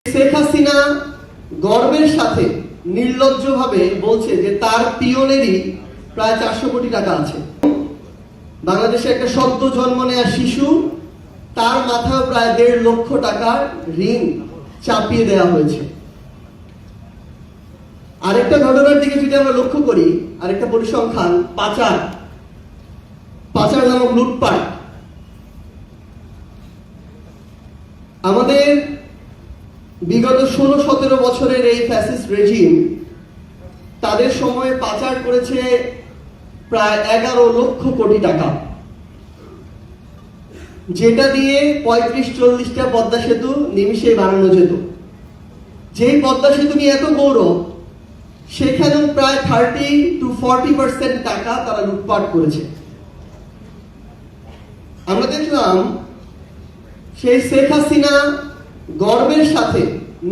শেখ হাসিনা গর্বের সাথে নির্লজ্জভাবে বলছে যে তার পিয়নেরই প্রায় 400 কোটি টাকা আছে। বাংলাদেশে একটা সদ্য জন্ম নেওয়া শিশু, তার মাথায় প্রায় 1.5 লক্ষ টাকার ঋণ চাপিয়ে দেওয়া হয়েছে। আরেকটা ঘটনার দিকে যদি আমরা লক্ষ্য করি, আরেকটা পরিসংখ্যান, পাচার নামক লুটপাট। আমাদের বিগত 16-17 বছরের এই ফ্যাসিস্ট রেজিম তাদের সময়ে পাচার করেছে প্রায় 11 লক্ষ কোটি টাকা, যেটা দিয়ে 35-40টা পদ্মা সেতু নিমিষে বানানো যেত। যেই পদ্মা সেতু নিয়ে এত গৌরব, সেখানেও প্রায় 30-40% টাকা তারা লুটপাট করেছে। আমরা দেখলাম সেই শেখ হাসিনা গর্বের সাথে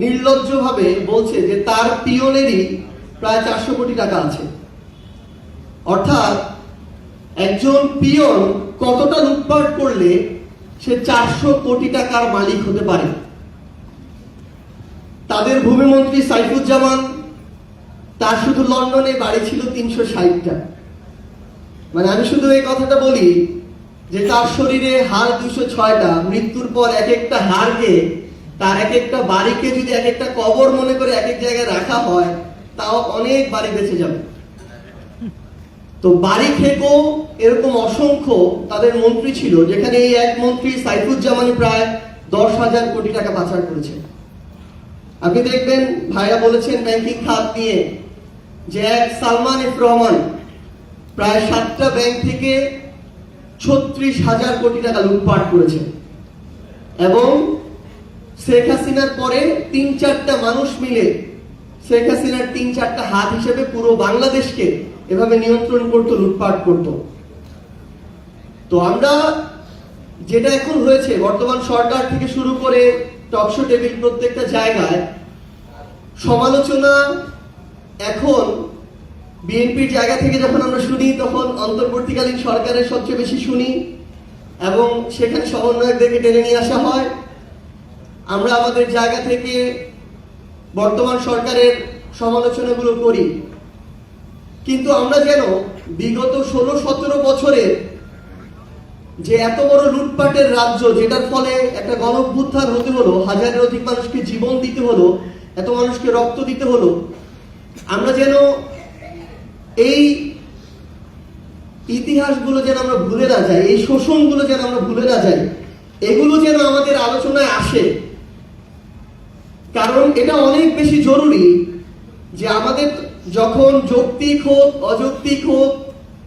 নির্লজ্জভাবে বলছে যে তার পিয়নেরই প্রায় 400 কোটি টাকা আছে। অর্থাৎ একজন পিয়ন কতটা লুটপাট করলে সে 400 কোটি টাকার মালিক হতে পারে। তাদের ভূমিমন্ত্রী সাইফুজ্জামান, তার শুধু লন্ডনে বাড়ি ছিল 360টা। মানে আমি শুধু এই কথাটা বলি যে তার শরীরে হাড় 206টা, মৃত্যুর পর এক একটা হাড়কে, তার এক একটা বাড়িকে যদি এক একটা কবর মনে করে এক এক জায়গায় রাখা হয়, তাও অনেক বাড়ি বেঁচে যাবে। তো বাড়ি থেকেও এরকম অসংখ্য তাদের মন্ত্রী ছিল, যেখানে এই এক মন্ত্রী সাইফুজ্জামান প্রায় 10,000 কোটি টাকা পাচার করেছে। আপনি দেখবেন, ভাইরা বলেছেন ব্যাংকিং খাত নিয়ে, যে এক সালমান এফ রহমান প্রায় 7টা ব্যাংক থেকে 36,000 কোটি টাকা লুটপাট করেছে। এবং শেখ হাসিনার পরে 3-4টা মানুষ মিলে শেখ হাসিনার 3-4টা হাত হিসেবে পুরো বাংলাদেশকে এভাবে নিয়ন্ত্রণ করতো, লুটপাট করতো। তো আমরা যেটা এখন হয়েছে, বর্তমান সরকার থেকে শুরু করে টকশো টেবিল প্রত্যেকটা জায়গায় সমালোচনা এখন বিএনপির জায়গা থেকে যখন আমরা শুনি, তখন অন্তর্বর্তীকালীন সরকারের সবচেয়ে বেশি শুনি এবং সেখানে সমন্বয়কদেরকে টেনে নিয়ে আসা হয়। আমরা আমাদের জায়গা থেকে বর্তমান সরকারের সমালোচনাগুলো করি, কিন্তু আমরা যেন বিগত 16-17 বছরের যে এত বড় লুটপাটের রাজ্য, যেটার ফলে একটা গণঅভ্যুত্থান হতে হলো, হাজারের অধিক মানুষকে জীবন দিতে হলো, এত মানুষকে রক্ত দিতে হলো, আমরা যেন এই ইতিহাসগুলো যেন আমরা ভুলে না যাই, এই শোষণগুলো যেন আমরা ভুলে না যাই, এগুলো যেন আমাদের আলোচনায় আসে। কারণ এটা অনেক বেশি জরুরি যে আমাদের যখন যৌক্তিক হোক অযৌক্তিক হোক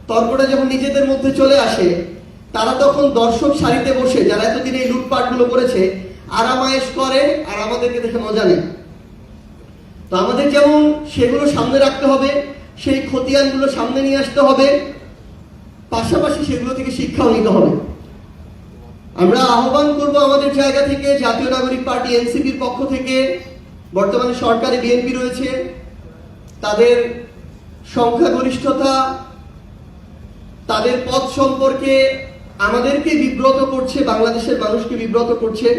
তর্কটা যখন নিজেদের মধ্যে চলে আসে, তারা তখন দর্শক সারিতে বসে, যারা এতদিন এই লুটপাটগুলো করেছে, আরামায়েশ করে আর আমাদেরকে দেখে মজা নেয়। তো আমাদের যেমন সেগুলো সামনে রাখতে হবে, সেই খতিয়ানগুলো সামনে নিয়ে আসতে হবে, পাশাপাশি সেগুলো থেকে শিক্ষাও নিতে হবে। আমরা আহ্বান করব আমাদের জায়গা থেকে, জাতীয় নাগরিক পার্টি এনসিপির পক্ষ থেকে, বর্তমানে সরকারে বিএনপি রয়েছে, তাদের সংখ্যাগরিষ্ঠতা, তাদের পথ সম্পর্কে আমাদেরকে বিব্রত করছে, বাংলাদেশের মানুষকে বিব্রত করছে।